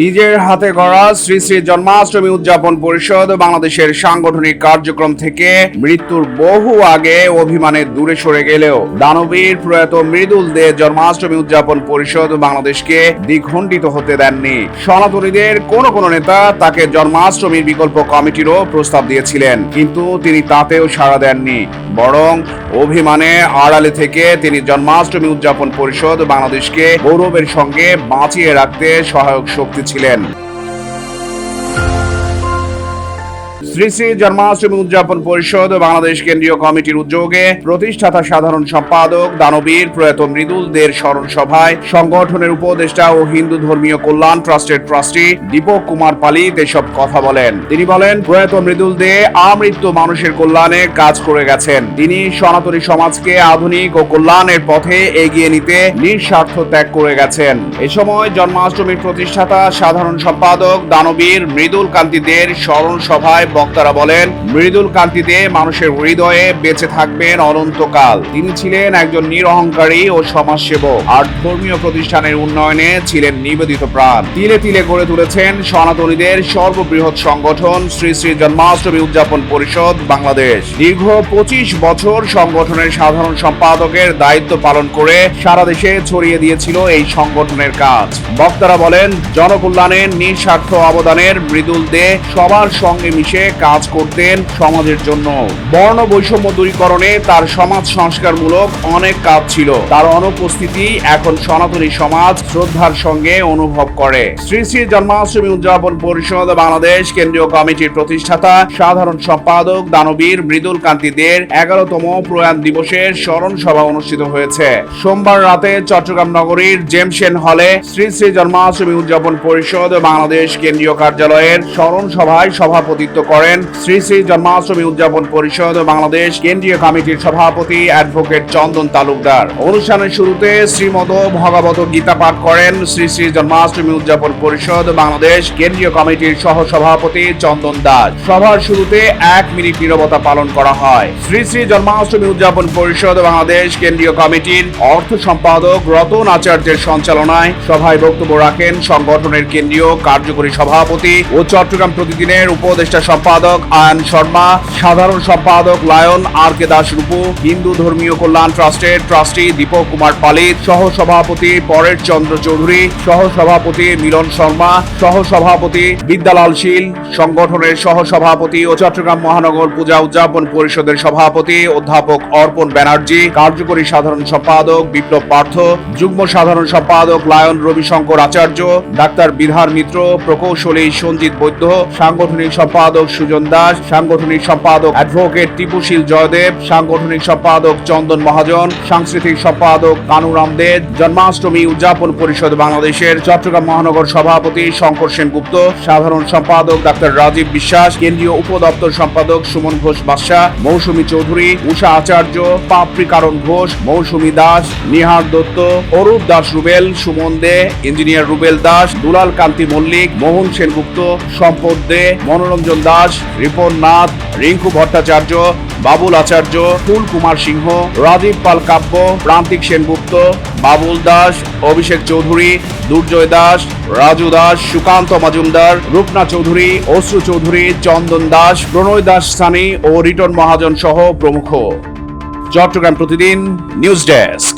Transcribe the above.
নিজের হাতে গড়া শ্রী শ্রী জন্মাষ্টমী উদযাপন পরিষদ বাংলাদেশের সাংগঠনিক কার্যক্রম থেকে মৃত্যুর বহু আগে অভিমানে দূরে সরে গেলেও দানবীর প্রয়াত মৃদুল দে জন্মাষ্টমী উদযাপন পরিষদ বাংলাদেশকে দ্বিখণ্ডিত হতে দেননি। সনাতনীদের কোন কোন নেতা তাকে জন্মাষ্টমীর বিকল্প কমিটিরও প্রস্তাব দিয়েছিলেন, কিন্তু তিনি তাতেও সাড়া দেননি। বরং অভিমানে আড়ালে থেকে তিনি জন্মাষ্টমী উদযাপন পরিষদ বাংলাদেশকে গৌরবের সঙ্গে বাঁচিয়ে রাখতে সহায়ক শক্তি ছিলেন। শ্রী শ্রী জন্মাষ্টমী উদযাপন পরিষদ বাংলাদেশ কেন্দ্রীয় কমিটির উদ্যোগে প্রতিষ্ঠাতা সাধারণ সম্পাদক দানবীর প্রয়াত মৃদুল দের স্মরণ সভায় সংগঠনের উপদেষ্টা ও হিন্দু ধর্মীয় কল্যাণ ট্রাস্টের ট্রাস্টি দীপক কুমার পালিত এসব কথা বলেন। তিনি বলেন, প্রয়াত মৃদুল দে আমৃত্যু মানুষের কল্যাণে কাজ করে গেছেন। তিনি সনাতনী সমাজকে আধুনিক ও কল্যাণের পথে এগিয়ে নিতে নিঃস্বার্থ ত্যাগ করে গেছেন। এ সময় জন্মাষ্টমীর প্রতিষ্ঠাতা সাধারণ সম্পাদক দানবীর মৃদুল কান্তি দের স্মরণ সভায় বক্তারা বলেন, মৃদুল কান্তি দে মানুষের হৃদয়ে বেঁচে থাকবেন অনন্তকাল। তিনি ছিলেন একজন নিরহংকারী ও সমাজসেবক, আর ধর্মীয় প্রতিষ্ঠানের উন্নয়নে ছিলেন নিবেদিত প্রাণ। তিলে তিলে গড়ে তুলেছেন সনাতনীদের সর্ববৃহৎ সংগঠন শ্রী শ্রী জন্মাষ্টমী উদযাপন পরিষদ বাংলাদেশ। দীর্ঘ 25 বছর সংগঠনের সাধারণ সম্পাদকের দায়িত্ব পালন করে সারা দেশে ছড়িয়ে দিয়েছিল এই সংগঠনের কাজ। বক্তারা বলেন, জনকল্যাণের নিঃস্বার্থ অবদানের মৃদুল দে সবার সঙ্গে মিশে কাজ করতেন সমাজের জন্য। বর্ণ বৈষম্য দূরীকরণে তার সমাজ সংস্কারমূলক অনেক কাজ ছিল। তার অনুপস্থিতি এখন সনাতনী সমাজ শ্রদ্ধার সঙ্গে অনুভব করে। শ্রী শ্রী জন্মাষ্টমী উদযাপন পরিষদ বাংলাদেশ কেন্দ্রীয় কমিটির প্রতিষ্ঠাতা সাধারণ সম্পাদক দানবীর মৃদুল কান্তি দের 11তম প্রয়াণ দিবসের স্মরণ সভা অনুষ্ঠিত হয়েছে। সোমবার রাতে চট্টগ্রাম নগরীর জেমসেন হলে শ্রী শ্রী জন্মাষ্টমী উদযাপন পরিষদ বাংলাদেশ কেন্দ্রীয় কার্যালয়ের স্মরণ সভায় সভাপতিত্ব করেন শ্রী শ্রী জন্মাষ্টমী উদযাপন পরিষদ বাংলাদেশ কেন্দ্রীয় কমিটির সভাপতি অ্যাডভোকেট চন্দন তালুকদার। অনুষ্ঠানের শুরুতে শ্রীমদ ভগবত গীতা পাঠ করেন শ্রী শ্রী জন্মাষ্টমী উদযাপন পরিষদ বাংলাদেশ কেন্দ্রীয় কমিটির সহ সভাপতি চন্দন দাস। সভার শুরুতে 1 মিনিট নীরবতা পালন করা হয়। শ্রী শ্রী জন্মাষ্টমী উদযাপন পরিষদ বাংলাদেশ কেন্দ্রীয় কমিটির অর্থ সম্পাদক রতন আচার্যের সঞ্চালনায় সভায় বক্তব্য রাখেন সংগঠনের কেন্দ্রীয় কার্যকরী সভাপতি ও চট্টগ্রাম প্রতিদিনের উপদেষ্টা সম্পাদক আয়ন শর্মা, সাধারণ সম্পাদক লায়ন আর কে দাস রূপু, হিন্দু ধর্মীয় কল্যাণ ট্রাস্টের ট্রাস্টি দীপক কুমার পালিত, সহ সভাপতি পরেশ চন্দ্র চৌধুরী, সহ সভাপতি মিলন শর্মা, সহ সভাপতি বিদ্যালাল শীল, সংগঠনের সহ সভাপতি ও চট্টগ্রাম মহানগর পূজা উদযাপন পরিষদের সভাপতি অধ্যাপক অর্পণ ব্যানার্জি, কার্যকরী সাধারণ সম্পাদক বিপ্লব পার্থ, যুগ্ম সাধারণ সম্পাদক লায়ন রবিশঙ্কর আচার্য, ডাক্তার বিধার মিত্র, প্রকৌশলী সঞ্জিত বৈদ্য, সাংগঠনিক সম্পাদক সুজন দাস, সাংগঠনিক সম্পাদক অ্যাডভোকেট টিপুশীল জয়দেব, সাংগঠনিক সম্পাদক চন্দন মহাজন, সাংস্কৃতিক সম্পাদক কানুরাম দে, জন্মাষ্টমী উদযাপন পরিষদ বাংলাদেশের চট্টগ্রাম মহানগর সভাপতি শঙ্কর সেনগুপ্ত, সাধারণ সম্পাদক ডাক্তার রাজীব বিশ্বাস, কেন্দ্রীয় উপদপ্তর সম্পাদক সুমন ঘোষ বাদশা, মৌসুমী চৌধুরী, উষা আচার্য, পাপড়ি কারণ ঘোষ, মৌসুমী দাস, নিহার দত্ত, অরূপ দাস রুবেল, সুমন দে, ইঞ্জিনিয়ার রুবেল দাস, দুলাল কান্তি মল্লিক, মোহন সেনগুপ্ত, সম্পদ দে, মনোরঞ্জন দাস, রিপন নাথ, রিঙ্কু ভট্টাচার্য, বাবুল আচার্য, ফুল কুমার সিংহ, রাজীব পাল কাব্য, প্রান্তিক সেনগুপ্ত, বাবুল দাস, অভিষেক চৌধুরী, দুর্জয় দাস, রাজু দাস, সুকান্ত মজুমদার, রূপনা চৌধুরী, অশ্রু চৌধুরী, চন্দন দাস, প্রণয় দাস সানি ও রিটন মহাজন সহ প্রমুখ। চট্টগ্রাম প্রতিদিন নিউজ ডেস্ক।